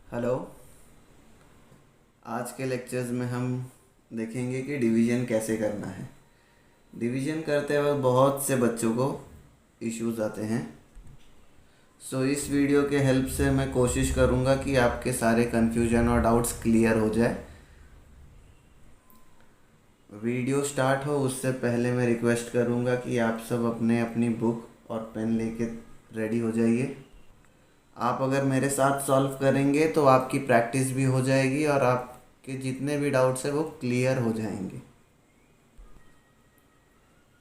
Hello. आज के lectures में हम देखेंगे कि डिवीज़न कैसे करना है। डिवीज़न करते वक्त बहुत से बच्चों को इश्यूज आते हैं। इस वीडियो के हेल्प से मैं कोशिश करूँगा कि आपके सारे कन्फ्यूजन और डाउट्स क्लियर हो जाए। वीडियो स्टार्ट हो उससे पहले मैं रिक्वेस्ट करूँगा कि आप सब अपने अपनी बुक और पेन लेके रेडी हो जाइए। आप अगर मेरे साथ सॉल्व करेंगे तो आपकी प्रैक्टिस भी हो जाएगी और आपके जितने भी डाउट्स हैं वो क्लियर हो जाएंगे।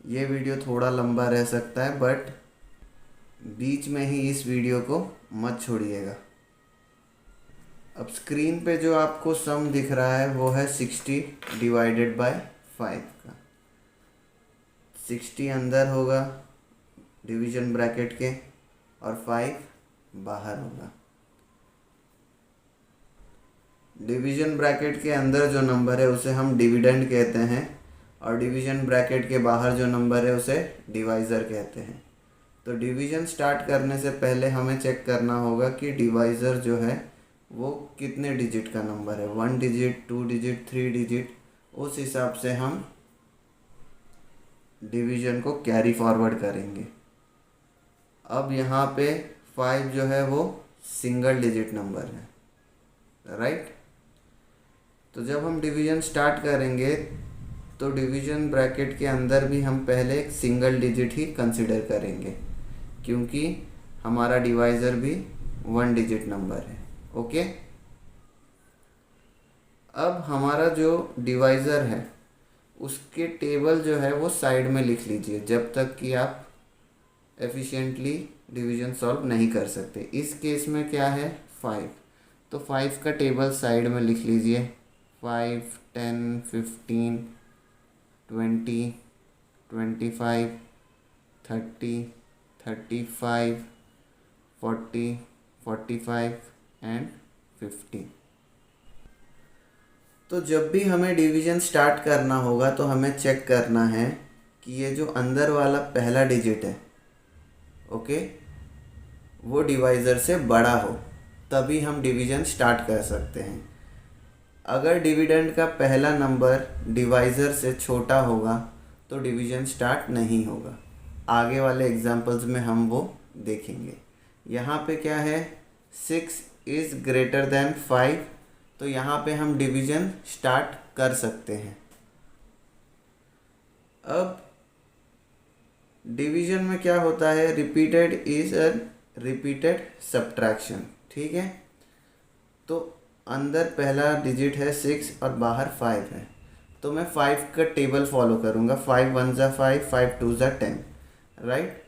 ये वीडियो थोड़ा लंबा रह सकता है बट बीच में ही इस वीडियो को मत छोड़िएगा। अब स्क्रीन पे जो आपको सम दिख रहा है वो है 60 डिवाइडेड बाय 5 का। 60 अंदर होगा डिवीजन ब्रैकेट के और 5 बाहर होगा। डिवीजन ब्रैकेट के अंदर जो नंबर है उसे हम डिविडेंड कहते हैं और डिवीजन ब्रैकेट के बाहर जो नंबर है उसे डिवाइज़र कहते हैं। तो डिवीज़न स्टार्ट करने से पहले हमें चेक करना होगा कि डिवाइज़र जो है वो कितने डिजिट का नंबर है, 1 डिजिट, 2 डिजिट, 3 डिजिट। उस हिसाब से हम डिवीज़न को कैरी फॉरवर्ड करेंगे। अब यहाँ पे 5 जो है वो सिंगल डिजिट नंबर है, राइट। तो जब हम डिवीज़न स्टार्ट करेंगे तो डिवीज़न ब्रैकेट के अंदर भी हम पहले एक सिंगल डिजिट ही कंसिडर करेंगे क्योंकि हमारा डिवाइज़र भी 1 डिजिट नंबर है। ओके। अब हमारा जो डिवाइज़र है उसके टेबल जो है वो साइड में लिख लीजिए जब तक कि आप एफिशिएंटली डिवीज़न सॉल्व नहीं कर सकते। इस केस में क्या है 5, तो 5 का टेबल साइड में लिख लीजिए। 5, 10, 15, 20, 25, 30, 35, 40, 45 एंड 50। तो जब भी हमें डिवीज़न स्टार्ट करना होगा तो हमें चेक करना है कि ये जो अंदर वाला पहला डिजिट है, ओके, वो डिवाइज़र से बड़ा हो, तभी हम डिवीज़न स्टार्ट कर सकते हैं। अगर डिविडेंड का पहला नंबर डिवाइज़र से छोटा होगा तो डिवीज़न स्टार्ट नहीं होगा। आगे वाले एग्जांपल्स में हम वो देखेंगे। यहाँ पे क्या है, 6 इज़ ग्रेटर देन 5, तो यहाँ पे हम डिवीज़न स्टार्ट कर सकते हैं। अब डिवीज़न में क्या होता है, repeated is a repeated subtraction, ठीक है। तो अंदर पहला डिजिट है 6 और बाहर 5 है, तो मैं 5 का टेबल फॉलो करूँगा। 5 1 ज़ा 5, 5 2 ज़ा 10, राइट।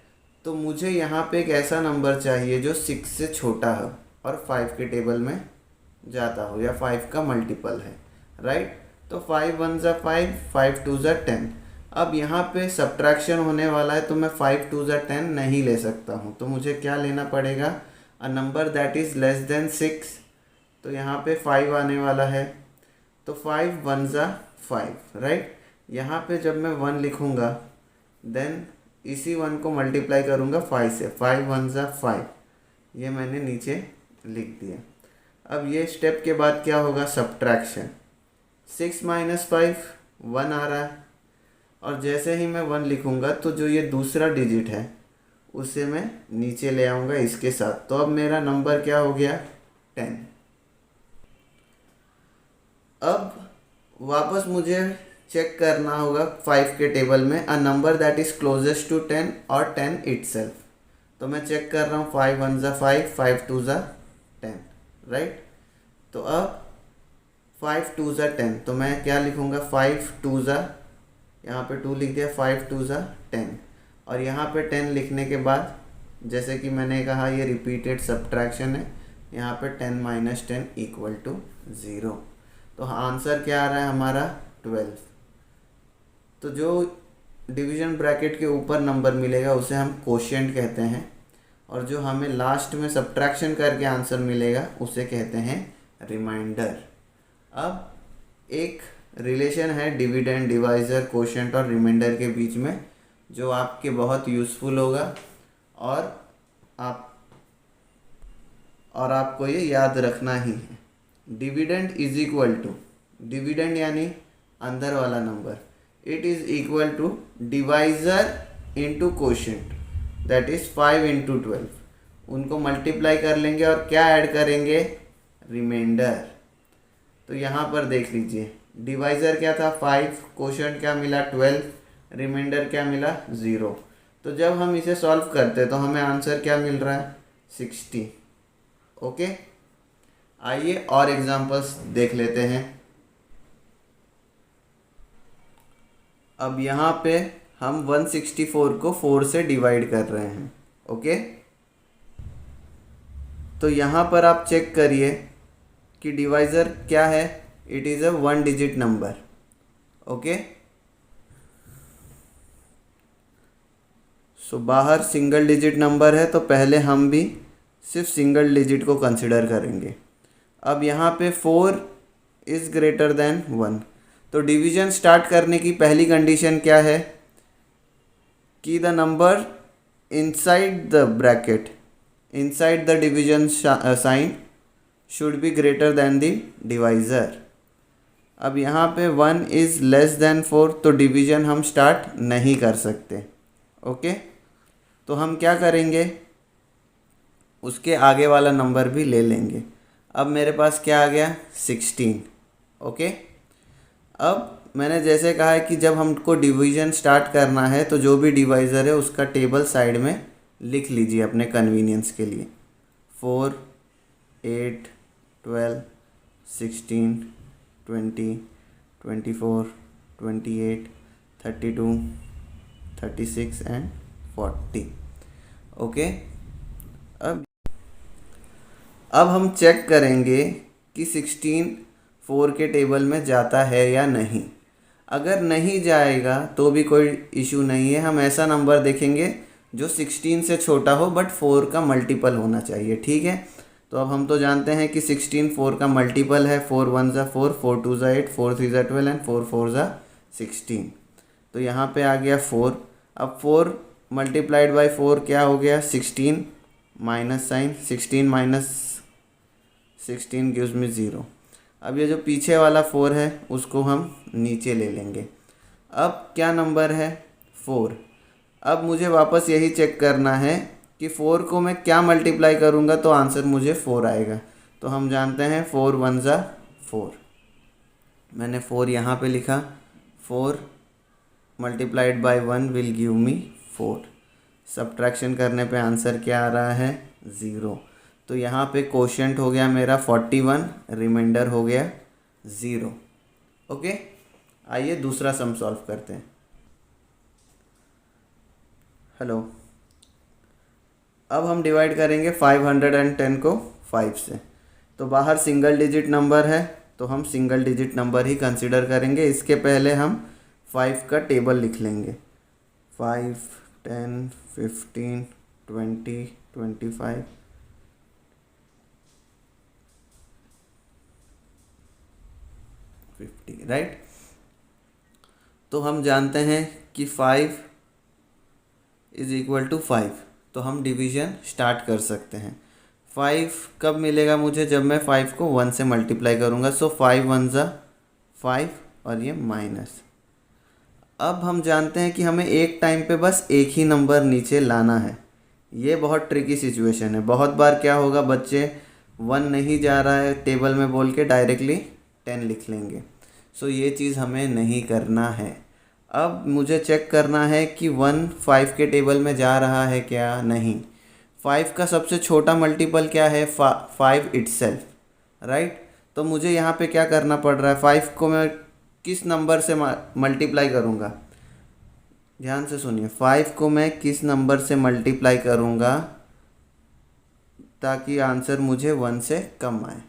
तो मुझे यहाँ पे एक ऐसा नंबर चाहिए जो 6 से छोटा हो और 5 के टेबल में जाता हो या 5 का मल्टीपल है, राइट। तो 5 1 ज़ा 5, 5 2 ज़ा 10। अब यहाँ पे सब्ट्रैक्शन होने वाला है तो मैं 5 2 ज़ा 10 नहीं ले सकता हूँ, तो मुझे क्या लेना पड़ेगा, अ number that is less than 6। तो यहाँ पे 5 आने वाला है, तो 5 1 ज़ा 5, राइट। यहाँ पे जब मैं 1 लिखूँगा देन इसी 1 को मल्टीप्लाई करूँगा 5 से, 5 1 ज़ा 5, ये मैंने नीचे लिख दिया। अब ये स्टेप के बाद क्या होगा, सब्ट्रैक्शन। 6 माइनस 5 1 आ रहा है, और जैसे ही मैं 1 लिखूँगा तो जो ये दूसरा डिजिट है उसे मैं नीचे ले आऊँगा इसके साथ। तो अब मेरा नंबर क्या हो गया, 10। अब वापस मुझे चेक करना होगा 5 के टेबल में a number that is closest to 10 और 10 इटसेल्फ। तो मैं चेक कर रहा हूँ 5 1 ज़ा 5, 5 2 ज़ा 10, राइट। तो अब 5 2 ज़ा 10, तो मैं क्या लिखूँगा, 5 2 ज़ा, यहाँ पे 2 लिख दिया, 5 2 ज़ा 10, और यहाँ पे 10 लिखने के बाद जैसे कि मैंने कहा ये रिपीटेड सब्ट्रैक्शन है, यहाँ पे 10 माइनस 10 इक्वल टू 0। तो आंसर क्या आ रहा है हमारा, 12। तो जो डिवीज़न ब्रैकेट के ऊपर नंबर मिलेगा उसे हम कोशिएंट कहते हैं, और जो हमें लास्ट में सब्ट्रैक्शन करके आंसर मिलेगा उसे कहते हैं रिमाइंडर। अब एक रिलेशन है डिविडेंड, डिवाइज़र, कोशिएंट और रिमाइंडर के बीच में जो आपके बहुत यूज़फुल होगा, और और आपको ये याद रखना ही है। Dividend is equal to, dividend यानी अंदर वाला number, it is equal to divisor into quotient, that is 5 into 12। उनको मल्टीप्लाई कर लेंगे और क्या ऐड करेंगे, रिमाइंडर। तो यहाँ पर देख लीजिए, डिवाइजर क्या था 5, कोशेंट क्या मिला 12, रिमाइंडर क्या मिला 0। तो जब हम इसे सॉल्व करते हैं तो हमें आंसर क्या मिल रहा है 60। ओके, आइए और एग्जांपल्स देख लेते हैं। अब यहाँ पे हम 164 को 4 से डिवाइड कर रहे हैं। ओके, तो यहाँ पर आप चेक करिए कि डिवाइज़र क्या है, it is a 1 digit number. Okay, so बाहर सिंगल डिजिट नंबर है तो पहले हम भी सिर्फ सिंगल डिजिट को कंसिडर करेंगे। अब यहाँ पे 4 इज़ ग्रेटर देन 1, तो डिवीजन स्टार्ट करने की पहली कंडीशन क्या है कि the number inside the bracket, inside the division sign should be greater than the divisor. अब यहाँ पे 1 इज़ लेस देन 4, तो डिवीजन हम स्टार्ट नहीं कर सकते। ओके, तो हम क्या करेंगे, उसके आगे वाला नंबर भी ले लेंगे। अब मेरे पास क्या आ गया 16। ओके, अब मैंने जैसे कहा है कि जब हमको डिवीजन स्टार्ट करना है तो जो भी डिवाइज़र है उसका टेबल साइड में लिख लीजिए अपने कन्वीनियंस के लिए। 4, 8, 12, 16, 20, 24, 28, 32, 36 एंड 40। ओके, अब हम चेक करेंगे कि 16 4 के टेबल में जाता है या नहीं। अगर नहीं जाएगा तो भी कोई इशू नहीं है, हम ऐसा नंबर देखेंगे जो 16 से छोटा हो बट 4 का मल्टीपल होना चाहिए। ठीक है, तो अब हम तो जानते हैं कि 16 4 का मल्टीपल है, 4 1 ज़ा 4, 4 2 ज़ा 8, 4 3 ज़ा 12 एंड 4 4 ज़ा 16। तो यहाँ पे आ गया 4। अब 4 मल्टीप्लाइड बाई 4 क्या हो गया 16, minus sign, 16 minus 16 gives me 0। अब ये जो पीछे वाला 4 है उसको हम नीचे ले लेंगे। अब क्या नंबर है 4। अब मुझे वापस यही चेक करना है कि 4 को मैं क्या मल्टीप्लाई करूँगा तो आंसर मुझे 4 आएगा। तो हम जानते हैं 4 1 ज़ा 4, मैंने 4 यहाँ पे लिखा, 4 multiplied by 1 will give me 4। Subtraction करने पे आंसर क्या आ रहा है 0। तो यहाँ पे कोशेंट हो गया मेरा 41, रिमाइंडर हो गया 0। ओके, आइए दूसरा सम सॉल्व करते हैं। हेलो, अब हम डिवाइड करेंगे 510 को 5 से। तो बाहर सिंगल डिजिट नंबर है तो हम सिंगल डिजिट नंबर ही कंसिडर करेंगे। इसके पहले हम 5 का टेबल लिख लेंगे, 5 10 15 20 25 50, राइट। तो हम जानते हैं कि 5 इज़ इक्वल टू 5, तो हम डिवीज़न स्टार्ट कर सकते हैं। 5 कब मिलेगा मुझे, जब मैं 5 को 1 से मल्टीप्लाई करूँगा। सो 5 1 ज़ा 5 और ये माइनस। अब हम जानते हैं कि हमें एक टाइम पे बस एक ही नंबर नीचे लाना है। ये बहुत ट्रिकी सिचुएशन है। बहुत बार क्या होगा, बच्चे 1 नहीं जा रहा है टेबल में बोल के डायरेक्टली 10 लिख लेंगे। सो ये चीज़ हमें नहीं करना है। अब मुझे चेक करना है कि 1 5 के टेबल में जा रहा है क्या, नहीं। 5 का सबसे छोटा मल्टीपल क्या है 5 इटसेल्फ, राइट। तो मुझे यहाँ पे क्या करना पड़ रहा है, 5 को मैं किस नंबर से मल्टीप्लाई करूँगा, ध्यान से सुनिए। 5 को मैं किस नंबर से मल्टीप्लाई करूँगा ताकि आंसर मुझे 1 से कम आए।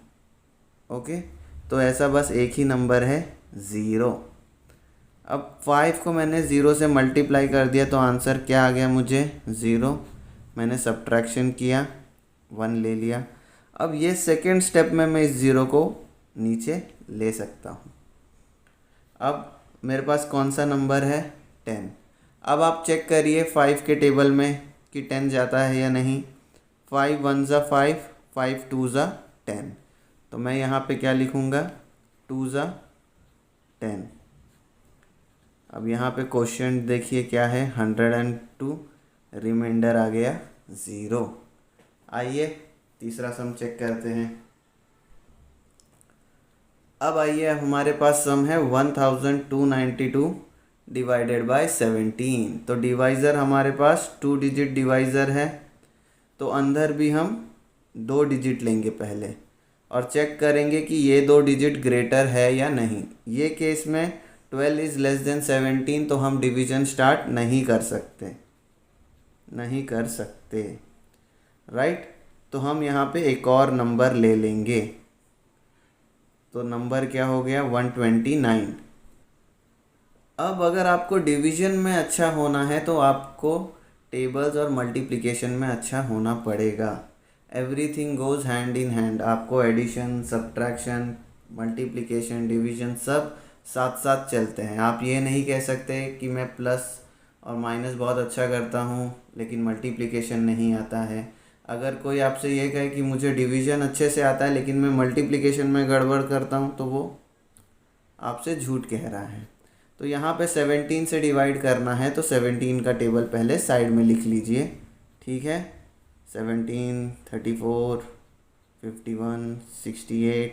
ओके, तो ऐसा बस एक ही नंबर है 0। अब 5 को मैंने 0 से मल्टीप्लाई कर दिया तो आंसर क्या आ गया मुझे 0। मैंने सब्ट्रैक्शन किया, 1 ले लिया। अब ये सेकेंड स्टेप में मैं इस 0 को नीचे ले सकता हूँ। अब मेरे पास कौन सा नंबर है 10। अब आप चेक करिए 5 के टेबल में कि 10 जाता है या नहीं। 5 1 ज़ा 5, 5 2 ज़ा 10। तो मैं यहाँ पे क्या लिखूँगा, 2 ज़ा 10। अब यहाँ पे क्वेश्चन देखिए क्या है, 102, रिमाइंडर आ गया 0। आइए तीसरा सम चेक करते हैं। अब आइए, अब हमारे पास सम है 1292 डिवाइडेड बाय 17। तो डिवाइज़र हमारे पास 2 डिजिट डिवाइज़र है, तो अंदर भी हम 2 डिजिट लेंगे पहले और चेक करेंगे कि ये 2 डिजिट ग्रेटर है या नहीं। ये केस में 12 इज़ लेस देन 17, तो हम डिवीज़न स्टार्ट नहीं कर सकते, राइट। तो हम यहाँ पे एक और नंबर ले लेंगे, तो नंबर क्या हो गया, 129। अब अगर आपको डिवीज़न में अच्छा होना है तो आपको टेबल्स और मल्टीप्लिकेशन में अच्छा होना पड़ेगा। Everything goes hand in hand. आपको एडिशन, सब्ट्रैक्शन, मल्टीप्लिकेशन, डिवीज़न सब साथ साथ चलते हैं। आप ये नहीं कह सकते कि मैं प्लस और माइनस बहुत अच्छा करता हूँ लेकिन मल्टीप्लिकेशन नहीं आता है। अगर कोई आपसे ये कहे कि मुझे डिवीज़न अच्छे से आता है लेकिन मैं मल्टीप्लिकेशन में गड़बड़ करता हूँ, तो वो आपसे झूठ कह रहा है। तो यहाँ पे 17 से डिवाइड करना है, तो 17 का टेबल पहले साइड में लिख लीजिए, ठीक है। 17, 34, 51, 68,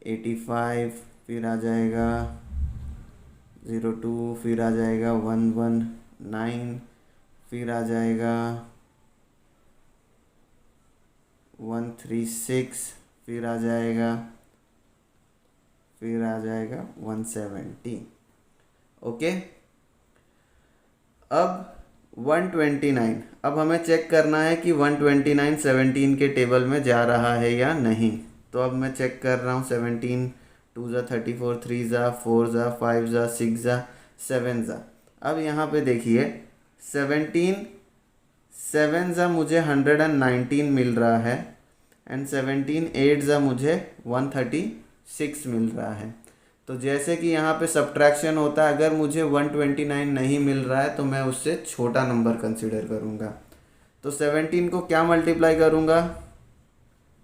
85, फिर आ जाएगा 02, फिर आ जाएगा 119, फिर आ जाएगा 136, फिर आ जाएगा 170। ओके। अब 129, अब हमें चेक करना है कि 129 17 के टेबल में जा रहा है या नहीं। तो अब मैं चेक कर रहा हूँ, 17 2 ज़ा 34, 3 ज़ा 4 ज़ा 5 ज़ा 6 ज़ा 7 ज़ा। अब यहाँ पे देखिए 17 7 ज़ा मुझे 119 मिल रहा है एंड 17 8 ज़ा मुझे 136 मिल रहा है। तो जैसे कि यहाँ पे सब्ट्रैक्शन होता है, अगर मुझे 129 नहीं मिल रहा है तो मैं उससे छोटा नंबर कंसीडर करूँगा। तो 17 को क्या मल्टीप्लाई करूँगा,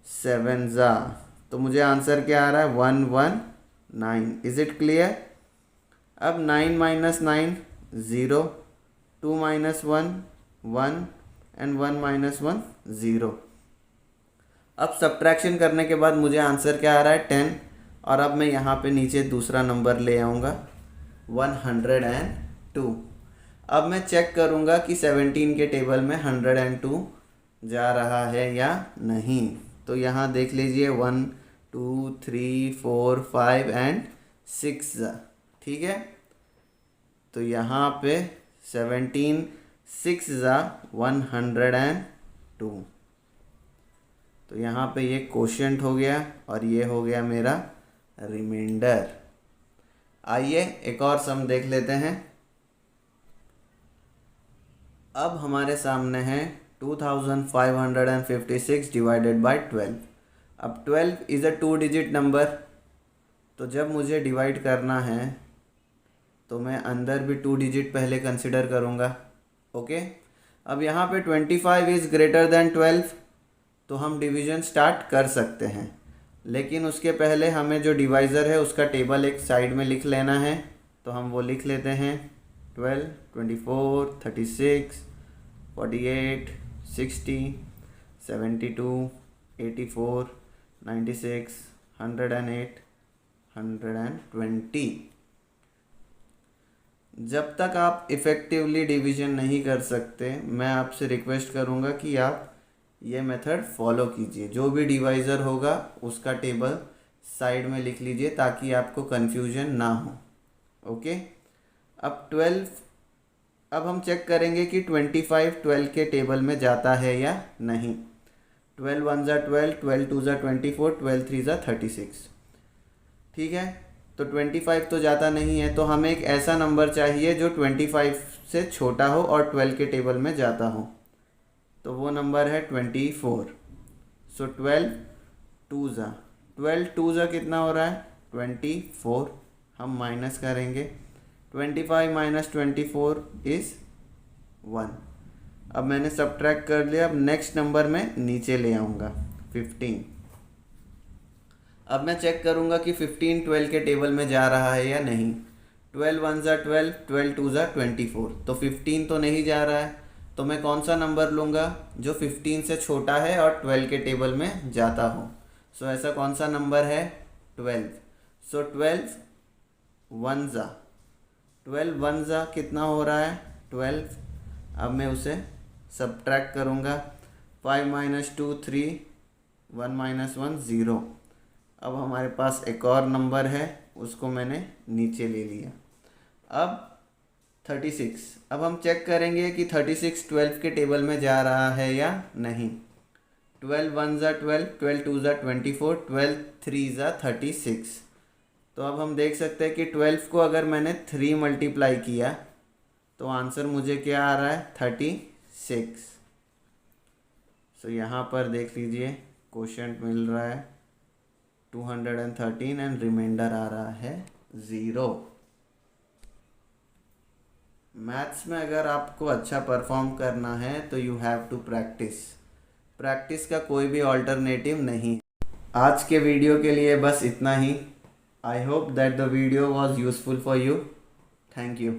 7 ज़ा, तो मुझे आंसर क्या आ रहा है, 119। Is it clear. अब 9 माइनस 9 0, 2 माइनस 1 1 एंड 1 माइनस 1 0। अब सब्ट्रैक्शन करने के बाद मुझे आंसर क्या आ रहा है, 10। और अब मैं यहाँ पे नीचे दूसरा नंबर ले आऊँगा, 102। अब मैं चेक करूँगा कि 17 के टेबल में 102 जा रहा है या नहीं। तो यहाँ देख लीजिए 1 2 3 4 5 एंड 6, ठीक है। तो यहाँ पे 17 6 ज़ा 102। तो यहाँ पे ये क्वोशिएंट हो गया और ये हो गया मेरा रिमाइंडर। आइए एक और सम देख लेते हैं। अब हमारे सामने है 2556 डिवाइडेड बाय 12। अब 12 इज़ अ 2 डिजिट नंबर, तो जब मुझे डिवाइड करना है तो मैं अंदर भी 2 डिजिट पहले कंसिडर करूँगा। ओके। अब यहाँ पे 25 इज़ ग्रेटर देन 12, तो हम डिवीज़न स्टार्ट कर सकते हैं, लेकिन उसके पहले हमें जो डिवाइज़र है उसका टेबल एक साइड में लिख लेना है। तो हम वो लिख लेते हैं, 12 24 36 48 60 72 84 96 108 120। जब तक आप इफ़ेक्टिवली डिवीज़न नहीं कर सकते, मैं आपसे रिक्वेस्ट करूँगा कि आप ये मेथड फॉलो कीजिए। जो भी डिवाइज़र होगा उसका टेबल साइड में लिख लीजिए ताकि आपको कन्फ्यूजन ना हो। ओके। अब 12, अब हम चेक करेंगे कि 25 12 के टेबल में जाता है या नहीं। 12 1 ज़ा 12, 12 2 ज़ा 24, 12 3 ज़ा 36, ठीक है। तो 25 तो जाता नहीं है, तो हमें एक ऐसा नंबर चाहिए जो 25 से छोटा हो और 12 के टेबल में जाता हो। तो वो नंबर है 24। सो 12 2 ज़ा कितना हो रहा है, 24। हम माइनस करेंगे, 25 माइनस 24 इज़ 1। अब मैंने सब्ट्रैक्ट कर लिया। अब नेक्स्ट नंबर में नीचे ले आऊँगा, 15। अब मैं चेक करूँगा कि 15 12 के टेबल में जा रहा है या नहीं। 12 1 ज़ा 12, 12 2 ज़ा 24, तो 15 तो नहीं जा रहा है। तो मैं कौन सा नंबर लूँगा जो 15 से छोटा है और 12 के टेबल में जाता हो। सो ऐसा कौन सा नंबर है? 12। सो 12 1 ज़ा 12 1 ज़ा कितना हो रहा है? 12। अब मैं उसे सब्ट्रैक्ट करूँगा। 5 - 2 3, 1 - 1 0। अब हमारे पास एक और नंबर है, उसको मैंने नीचे ले लिया। अब 36। अब हम चेक करेंगे कि 36 12 के टेबल में जा रहा है या नहीं। 12 1 ज़ा 12, 12 2 ज़ा 24, 12 3 ज़ा 36। तो अब हम देख सकते हैं कि 12 को अगर मैंने 3 मल्टीप्लाई किया तो आंसर मुझे क्या आ रहा है? 36। सो यहाँ पर देख लीजिए क्वोशंट मिल रहा है 213 एंड रिमाइंडर आ रहा है 0। मैथ्स में अगर आपको अच्छा परफॉर्म करना है तो you have to practice. Practice का कोई भी ऑल्टरनेटिव नहीं। आज के वीडियो के लिए बस इतना ही। I hope that the video was useful for you. Thank you.